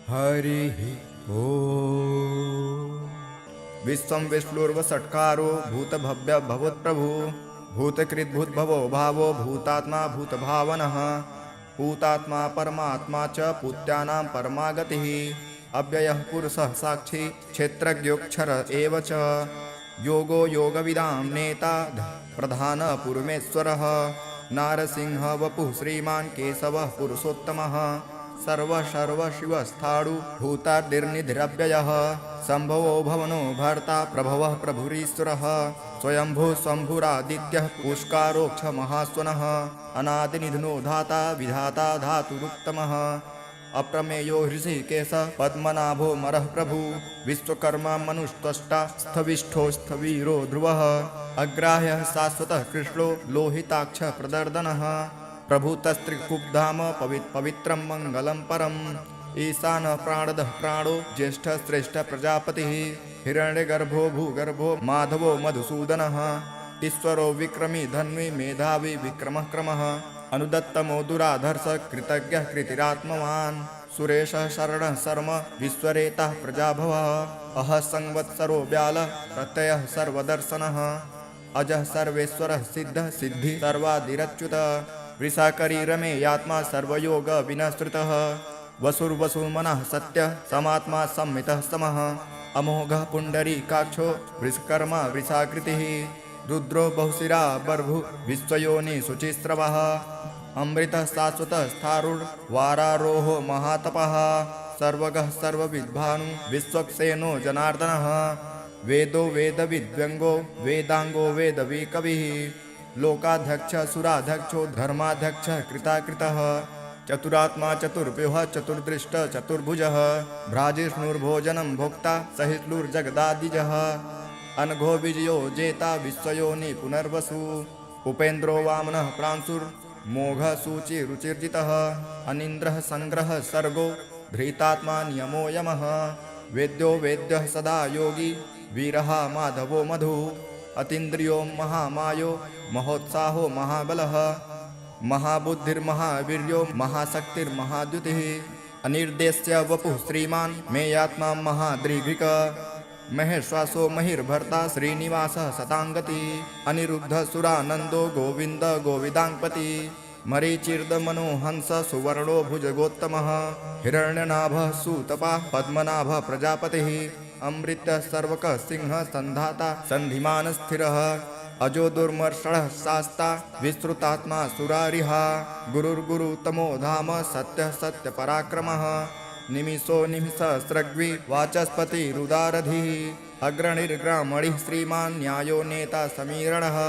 हरिः ओम्। विश्वं विष्णुर्वषट्कारो भूतभव्य भवत्प्रभु भूतकृद्भूतभवो भावो भूतात्मा भूतभावनः भूतात्मा परमात्मा च पूत्यानां परमा गतिः अव्ययः पुरुषः साक्षी क्षेत्रज्ञोऽक्षर एव च योगो योगविदां नेता प्रधान पुरुमेश्वरः नारसिंह वपुः श्रीमान् केशवः पुरुषोत्तमः सर्वशिवस्थाणु भूतादिर्निधिरव्ययः सम्भवो भवनो भर्ता प्रभवः प्रभुरीश्वरः स्वयंभू शम्भुरादित्यः पुष्कारोक्ष महास्वनः अनादिनिधनो धाता विधाता धातुरुत्तमः अप्रमेयो हृषिकेश पद्मनाभो मरः प्रभु विश्वकर्मा मनुस्त्वष्टा स्थविष्ठो स्थवीरो ध्रुवः अग्राह्यः शाश्वतः कृष्णो लोहिताक्ष प्रदर्दनः प्रभुतस्त्रिकुब्धाम पवित्रं मङ्गलं परम् ईशान प्राणदः प्राणो ज्येष्ठ श्रेष्ठ प्रजापतिः हिरण्यगर्भो भूगर्भो माधवो मधुसूदनः ईश्वरो विक्रमी धन्वी मेधावी विक्रमः क्रमः अनुदत्तमो दुराधर्ष कृतज्ञः कृतिरात्मवान् सुरेशः शरणः शर्म विश्वरेतः प्रजाभवः अहः संवत्सरो व्यालः प्रत्ययः सर्वदर्शनः अजः सर्वेश्वरः सिद्धः सिद्धिः सर्वादिरच्युतः वृषाकरी रमेयात्मा सर्वयोग विनस्तृतः वसुर्वसुमनः सत्यः समात्मा संमितः समः अमोघः पुण्डरीकाक्षो वृषकर्मा वृषाकृतिः रुद्रो बहुशिरा बर्भु विश्वयोनि शुचिस्रवः अमृतः शाश्वतः स्थारुर्वारारोहो महातपः सर्वगः सर्वविद्भानु विश्वक्सेनो जनार्दनः वेदो वेदविद्व्यङ्गो वेदाङ्गो वेदविकविः लोकाध्यक्ष सुराध्यक्षो धर्माध्यक्ष कृताकृतः चतुरात्मा चतुर्व्यूह चतुर्दृष्ट चतुर्भुजः भ्राजिष्णुर्भोजनं भोक्ता सहिष्णुर्जगदादिजः अनघो विजयो जेता विश्वयोनि पुनर्वसु उपेन्द्रो वामनः प्रांशुर्मोघः शुचिरुचिर्जितः अनीन्द्रः संग्रह सर्गो धृतात्मा नियमो यमः वेद्यो वेद्यः सदा योगी वीरः माधवो मधु अतीन्द्रियो महामायो महोत्साहो महाबलः महाबुद्धिर्महावीर्यो महाशक्तिर्महाद्युतिः अनिर्देश्य वपुः श्रीमान् मेयात्मा महादृग्भिक महेश्वासो महिर्भर्ता श्रीनिवासः शताङ्गति अनिरुद्धसुरानन्दो गोविन्द गोविदाङ्पति मरीचिर्दमनोहंस सुवर्णो भुजगोत्तमः हिरण्यनाभः सुतपः पद्मनाभः प्रजापतिः अमृतः सर्वकः सिंहः सन्धाता सन्धिमान् स्थिरः अजो दुर्मर्षणः शास्ता विश्रुतात्मा सुरारिः गुरुर्गुरुतमो धाम सत्यः सत्यपराक्रमः निमिषो निमिषस्रग्वी वाचस्पतिरुदारधिः अग्रणिर्ग्रामणिः श्रीमान् न्यायो नेता समीरणः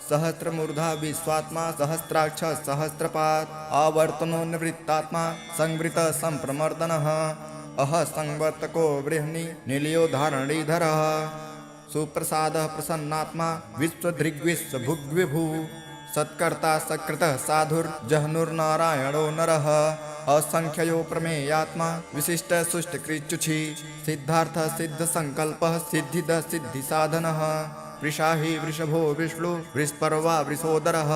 सहस्रमूर्धा विश्वात्मा सहस्राक्ष सहस्रपात् आवर्तनो निवृत्तात्मा संवृत संप्रमर्दनः अह संवर्तको बृहन्नि निलयो धारणीधरः सुप्रसादः प्रसन्नात्मा विश्वधृग्विश्वभुग्विभु सत्कर्ता सकृतः साधुर्जह्नुर्नारायणो नरः असंख्यो प्रमेयात्मा विशिष्ट सुष्टकृच्युछि सिद्धार्थ सिद्ध संकल्पः सिद्धिद सिद्धिसाधनः वृषाहि वृषभो विष्णु वृषपर्वा वृषोदरः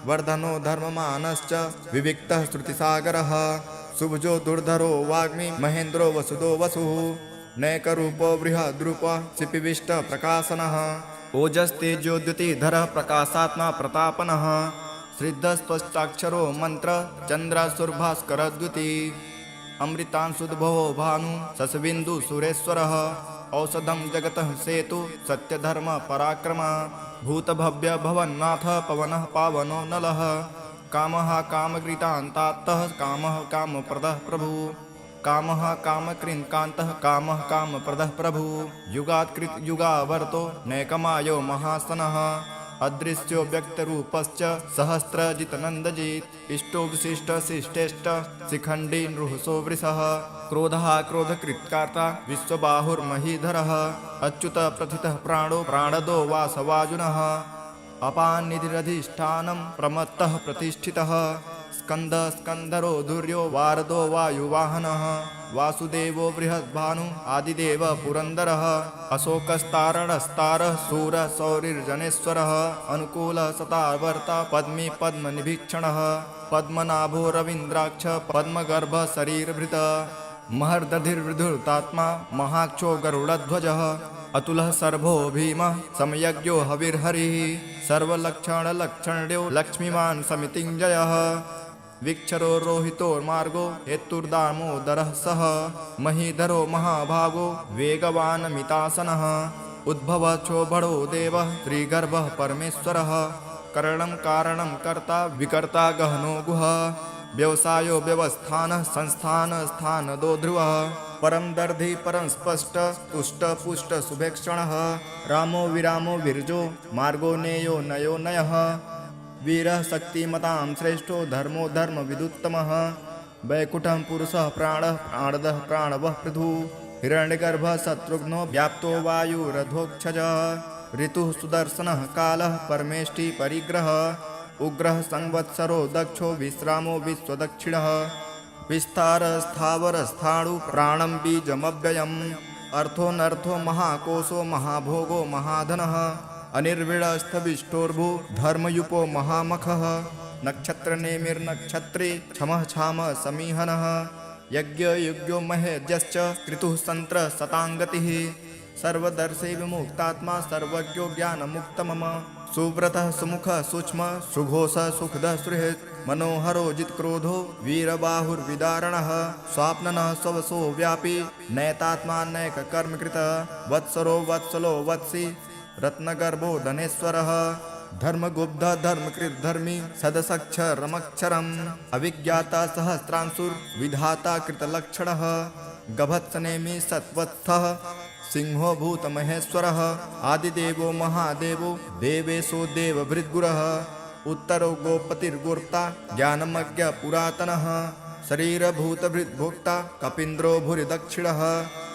वर्धनो धर्ममानश्च विविक्तः श्रुतिसागरः शुभजो दुर्धरो वाग्मी महेन्द्रो वसुदो वसुः नैकरूपो बृहद्रूपः क्षिपिविष्ट प्रकाशनः ओजस्तेजोद्युतिधरः प्रकाशात्मा प्रतापनः श्रीद्धस्पष्टाक्षरो मंत्र चन्द्रासुर्भास्करद्युति अमृतांशुद्भवो भानु शशबिन्दु सुरेश्वरः औषधं जगतः सेतु सत्यधर्म पराक्रम भूतभव्य भवन्नाथ पवनः पावनो नलः कामः कामकृतान्तात्तः कामः कामप्रदः प्रभु कामः कामकृन्कान्तः कामः कामप्रदः प्रभु युगात्कृत युगावर्तो नैकमायो महासनः अदृश्यो व्यक्तरूपश्च सहस्रजितनन्दजित् इष्टो विशिष्ट शिष्टेष्ट शिखण्डी नृहसो वृषः क्रोधः क्रोधकृत्कार्ता विश्वबाहुर्महीधरः अच्युत प्रथितः प्राणो प्राणदो वासवाजुनः अपान्निधिरधिष्ठानं प्रमत्तः प्रतिष्ठितः स्कंद स्कंदरो धुर्यो वारदो वायुवाहनः वासुदेवो बृहद्भानु आदिदेव पुरंदरः अशोकस्तारणस्तारः शूरः सौरिर्जनेश्वरः अनुकूलः सतावर्ता पद्मी पद्मनिभीक्षणः पद्मनाभो रवीन्द्राक्ष पद्मगर्भ शरीरभृत महर्दधिर्विधुर्तात्मा महाक्षो गरुडध्वजः अतुलः सर्वो भीमः समयज्ञो हविर्हरिः सर्वलक्षणलक्षण्यो लक्ष्मीमान् समितिञ्जयः विक्षरो रोहितोर्मार्गो हेतुर्दामोदरः सः महीधरो महाभागो वेगवान् मितासनः उद्भवक्षोभणो देवः श्रीगर्भः परमेश्वरः करणं कारणं कर्ता विकर्ता गहनो गुहा व्यवसायो व्यवस्थानः संस्थानस्थानदो ध्रुवः परं दर्धी परं स्पष्ट तुष्ट पुष्ट शुभेक्षणः रामो विरामो विरजो मार्गो नेयो नयो नयः वीरः शक्तिमतां श्रेष्ठो धर्मो धर्मविदुत्तमः वैकुण्ठं पुरुषः प्राणः प्राणदः प्राणवः पृथुः हिरण्यगर्भः शत्रुघ्नो व्याप्तो वायुरधोक्षजः ऋतुः सुदर्शनः कालः परमेष्टि परिग्रहः उग्रः संवत्सरो दक्षो विश्रामो विश्वदक्षिणः विस्तारस्थावरस्थाणु प्राणं बीजमव्ययम् अर्थोऽनर्थो महाकोशो महाभोगो महाधनः अनिर्विडस्थविष्टोर्भु धर्मयुपो महामखः नक्षत्रनेमिर्नक्षत्रे क्षमः क्षामः समीहनः यज्ञयुग्यो महेज्यश्च क्रतुः सन्त्र शताङ्गतिः सर्वदर्शे विमुक्तात्मा सर्वज्ञो ज्ञानमुक्तमम सुव्रतः सुमुखः सूक्ष्मः सुघोषः सुखदः सुहृत् मनोहरो जित्क्रोधो वीरबाहुर्विदारणः स्वाप्ननः स्ववसो व्यापी नैतात्मा नैककर्मकृत वत्सरो वत्सलो वत्सी रत्नगर्भो धनेश्वरः धर्मगुब्ध धर्मकृत् धर्मी सदसक्षरमक्षरम् अविज्ञाता सहस्रांशुर्विधाता कृतलक्षणः गभत्सनेमि सत्वत्थः सिंहो भूतमहेश्वरः आदिदेवो महादेवो देवेशो देवभृद्गुरः उत्तरो गोपतिर्गोप्ता ज्ञानमज्ञ पुरातनः शरीरभूतभृद्भोक्ता कपीन्द्रो भूरिदक्षिणः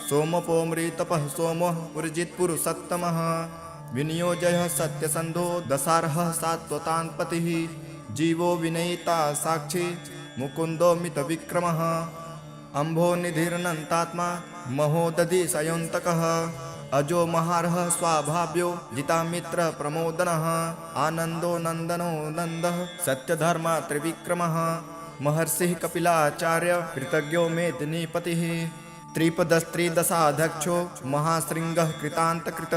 सोमपोमृतपः सोमः पुरजित्पुरुषोत्तमः विनियोजयः सत्यसन्धो दशार्हः सात्वतान्पतिः जीवो विनयिता साक्षी मुकुन्दो मितविक्रमः अम्भोनिधिरनन्तात्मा महोदधि सयोन्तकः अजो महार्हः स्वाभाव्यो जितामित्र प्रमोदनः आनन्दो नन्दनो नन्दः सत्यधर्मा त्रिविक्रमः महर्षिः कपिलाचार्य कृतज्ञो मेदिनीपतिः त्रिपदस्त्रिदशाध्यक्षो महाशृङ्गः कृतान्तकृत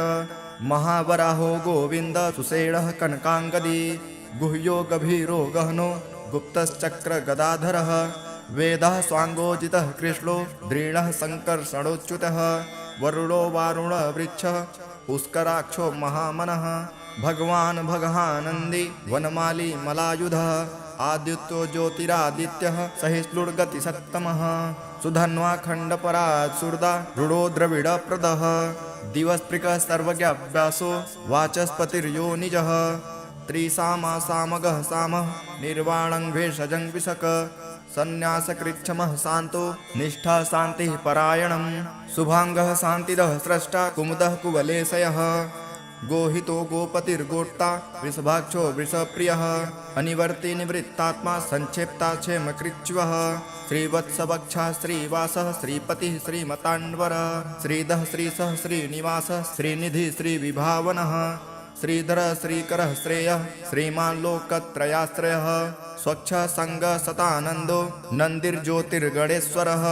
महावराहो गोविन्द सुषेणः कनकाङ्गदी गुह्यो गभीरो गहनो गुप्तश्चक्रगदाधरः वेदः स्वाङ्गोजितः कृष्णो दृढः सङ्कर्षणोच्युतः वरुणो वारुणवृक्षः पुष्कराक्षो महामनः भगवान् भगहानन्दी वनमाली मलायुधः आदित्यो ज्योतिरादित्यः सहिष्णुर्गतिसत्तमः सुधन्वा खण्डपरात्सुर्दा रुडो द्रविडप्रदः दिवस्पृकः सर्वज्ञाभ्यासो वाचस्पतिर्योनिजः त्रिसामासामगः सामः निर्वाणं भेषजं विशक सन्न्यासकृच्छमः शान्तो निष्ठा शान्तिः परायणं शुभाङ्गः शान्तिदः स्रष्टा कुमुदः कुवलेशयः गोहितो गोपतिर्गोट्ता वृषभाक्षो वृषप्रियः अनिवर्ति निवृत्तात्मा संक्षेप्ता क्षेमकृच्छ्वः श्रीवत्सवक्षः श्रीवासः श्रीपतिः श्रीमतान्वरः श्रीधः श्रीसः श्रीनिवासः श्रीनिधिः श्रीविभावनः श्रीधरः श्रीकरः श्रेयः श्रीमान् लोकत्रयाश्रयः स्वच्छः सङ्गः सतानन्दो नन्दिर्ज्योतिर्गणेश्वरः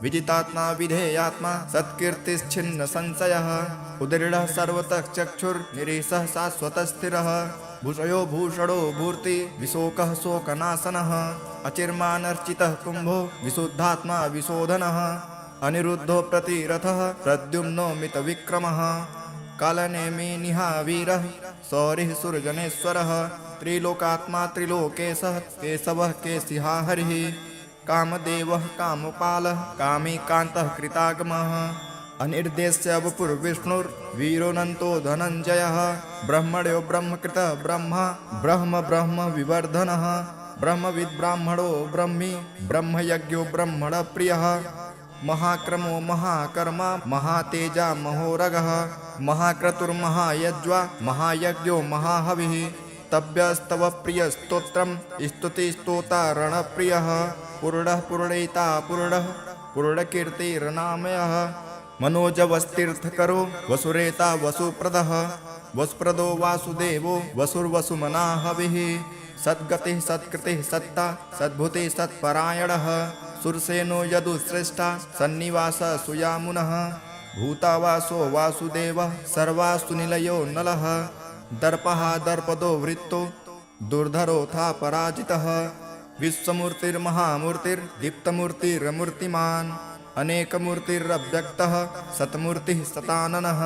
विजितात्मा विधेयात्मा सत्कीर्तिश्छिन्न संशयः उदृढः सर्वतः चक्षुर्निरीशः शाश्वतस्थिरः भूषयो भूषणो भूर्ति विशोकः शोकनाशनः अचिर्मानर्चितः कुम्भो विशुद्धात्मा विशोधनः अनिरुद्धो प्रतिरथः प्रद्युम्नो मितविक्रमः कालनेमि निहावीरः सौरिः सुरगणेश्वरः त्रिलोकात्मा त्रिलोकेशः केशवः केशिहा हरिः कामदेवः कामपालः कामीकान्तः कृतागमः अनिर्देश्य वपुर्विष्णुर्वीरोऽनन्तो धनञ्जयः ब्रह्मण्यो ब्रह्मकृतः ब्रह्मा ब्रह्म ब्रह्म विवर्धनः ब्रह्मविद्ब्राह्मणो ब्रह्मी ब्रह्मयज्ञो ब्रह्मणप्रियः महाक्रमो महाकर्मा महातेजा महोरगः महाक्रतुर्महायज्वा महायज्ञो महाहविः तव्यस्तव प्रियस्तोत्रं स्तुतिस्तोतारणप्रियः पूर्णः पूर्णैता पूर्णः पूर्णकीर्तिर्नामयः मनोजवस्तीर्थकरो वसुरेता वसुप्रदः वसुप्रदो वासुदेवो वसुर्वसुमना हविः सद्गतिः सत्कृतिः सत्ता सद्भूतिः सत्परायणः सुरसेनो यदुश्रेष्ठा सन्निवास सुयामुनः भूतावासो वासुदेवः सर्वासु निलयो नलः दर्पः दर्पदो वृत्तो दुर्धरोऽथा पराजितः विश्वमूर्तिर्महामूर्तिर्दीप्तमूर्तिरमूर्तिमान् अनेकमूर्तिरव्यक्तः सतमूर्तिः सताननः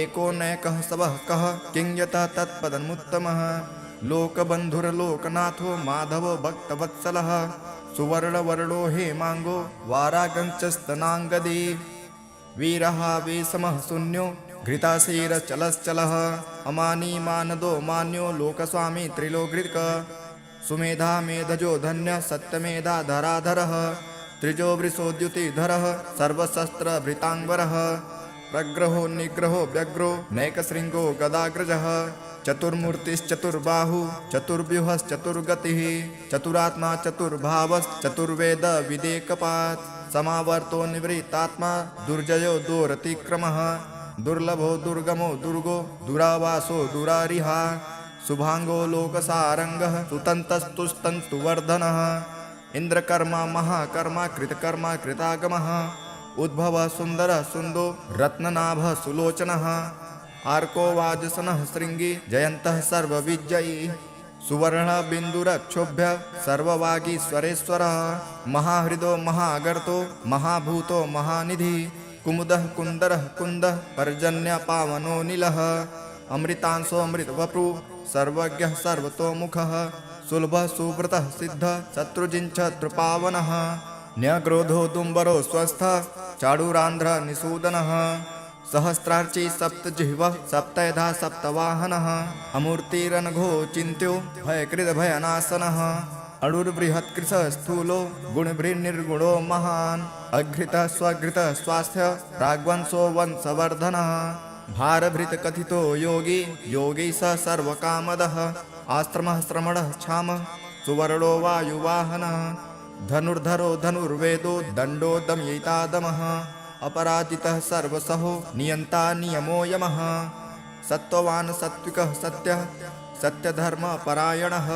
एको नैकः सबः कः किं यतः तत्पदमुत्तमः लोकबन्धुर्लोकनाथो माधवो भक्तवत्सलः सुवर्णवर्णो हेमाङ्गो वारागञ्चस्तनाङ्गदी वीरः वेशमः शून्यो घृताशीरचलश्चलः अमानी मानदो मान्यो लोकस्वामी त्रिलोकृक सुमेधा मेधजो धन्य सत्यमेधा धराधरः त्रिजो वृषोद्युतिधरः सर्वशस्त्रभृताङ्बरः प्रग्रहो निग्रहो व्यग्रो नैकशृङ्गो गदाग्रजः चतुर्मूर्तिश्चतुर्बाहु चतुर्व्यूहश्चतुर्गतिः चतुरात्मा चतुर्भावश्चतुर्वेद विदेकपात् समावर्तो निवृत्तात्मा दुर्जयो दुरतिक्रमः दुर्लभो दुर्गमो दुर्गो दुरावासो दुरारिहा शुभांगो लोकसारंगः सुतन्तस्तुस्तन्तुवर्धनः इंद्रकर्मा महाकर्मा कृतकर्मा कृतागमः उद्भवः सुन्दरः सुन्दो रत्ननाभः सुलोचनः आर्को वाजसनः शृङ्गी जयन्तः सर्वविजयी सुवर्णः बिन्दुरक्षोभ्य सर्ववागीश्वरेश्वरः महाहृदो महागर्तो महाभूतो महानिधि कुमुदः कुन्दरः कुन्दः पर्जन्यपावनो नीलः अमृतांशो अमृतवपु सर्वज्ञः सर्वतोमुखः सुलभः सुव्रतः सिद्धः शत्रुजिञ्छत्रुपावनः न्यग्रोधो दुम्बरो स्वस्थः चाडुरान्ध्र निषूदनः सहस्रार्ची सप्तजिह्वः सप्तधा सप्तवाहनः अमूर्तिरनघो चिन्त्यो भयकृतभयनाशनः अणुर्बृहत्कृशः स्थूलो गुणभृन्निर्गुणो महान् अघृतः स्वघृतः स्वास्थ्य प्राग्वंशो वंशवर्धनः भारभृतकथितो योगी योगी स सर्वकामदः आश्रमः श्रमणः क्षामः सुवर्णो वायुवाहनः धनुर्धरो धनुर्वेदो दण्डो दमयितादमः अपराजितः सर्वसहो नियन्ता नियमो यमः सत्त्ववान् सात्विकः सत्यः सत्यधर्मपरायणः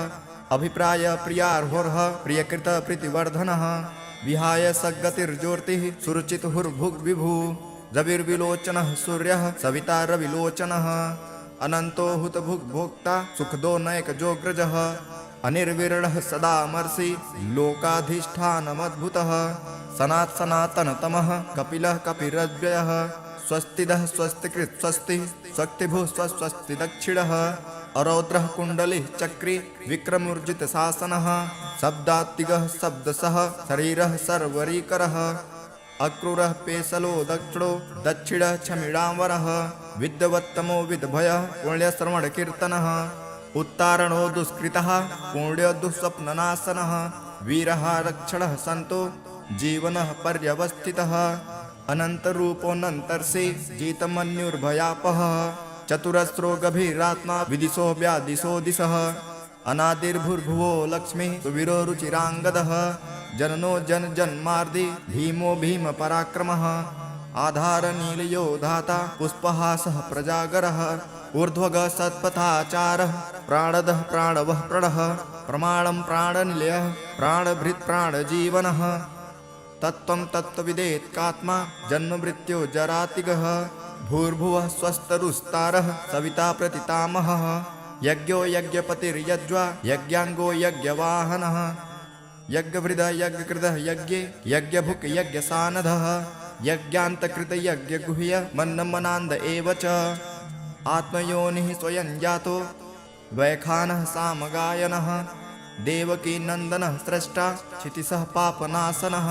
अभिप्राय प्रियार्होर्ह प्रियकृत प्रीतिवर्धनः विहाय सद्गतिर्ज्योतिः सुरुचितुर्भुग्विभु रविर्विलोचनः सूर्यः सविता रविलोचनः अनन्तो हुतभुग्भोक्ता सुखदो नैकजोग्रजः अनिर्विरणः सदामर्षि लोकाधिष्ठानमद्भुतः सनातनतमः कपिलः कपिरव्ययः स्वस्तिदः स्वस्तिकृत् स्वस्ति स्वस्तिभुः स्वस्ति दक्षिणः अरौद्रः कुण्डलिः चक्री विक्रमूर्जितशासनः शब्दात्तिगः शब्दसः शरीरः सर्वरीकरः अक्रूरः पेशलो दक्षिणो दक्षिणः क्षमिडाम्बरः विद्वत्तमो विद्भयः पुण्यश्रवणकीर्तनः उत्तारणो दुष्कृतः पुण्यदुःस्वप्ननाशनः वीरः रक्षणः सन्तो जीवनः पर्यवस्थितः अनन्तरूपोऽनन्तर्षि जितमन्युर्भयापः चतुरस्रो गभीरात्मा विदिशो व्यादिशो दिशः अनादिर्भुर्भुवो लक्ष्मीः सुवीरो रुचिराङ्गदः जननो जन्मार्दि भीमो भीमपराक्रमः आधारनीलयो धाता पुष्पहासः प्रजागरः ऊर्ध्वगः सत्पथाचारः प्राणदः प्राणवः प्रणः प्रमाणं प्राणनिलयः प्राणभृत् प्राणजीवनः तत्त्वं तत्त्वविदेत्कात्मा जन्ममृत्यो जरातिगः भूर्भुवः स्वस्तरुस्तारः सविता प्रतितामहः यज्ञो यज्ञपतिर्यज्वा यज्ञाङ्गो यज्ञवाहनः यज्ञवृदः यज्ञकृतः यज्ञे यज्ञभुक् यज्ञसानधः यज्ञान्तकृत यज्ञगुह्य मन्नमनान्द एव च आत्मयोनिः स्वयं जातो वैखानः सामगायनः देवकीनन्दनः स्रष्टा क्षितिसः पापनाशनः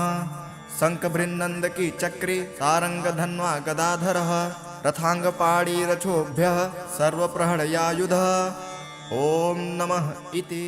शङ्खभृन्नन्दकी चक्री सारङ्गधन्वा गदाधरः रथाङ्गपाणिरथोभ्यः सर्वप्रहणयायुधः ॐ नमः इति।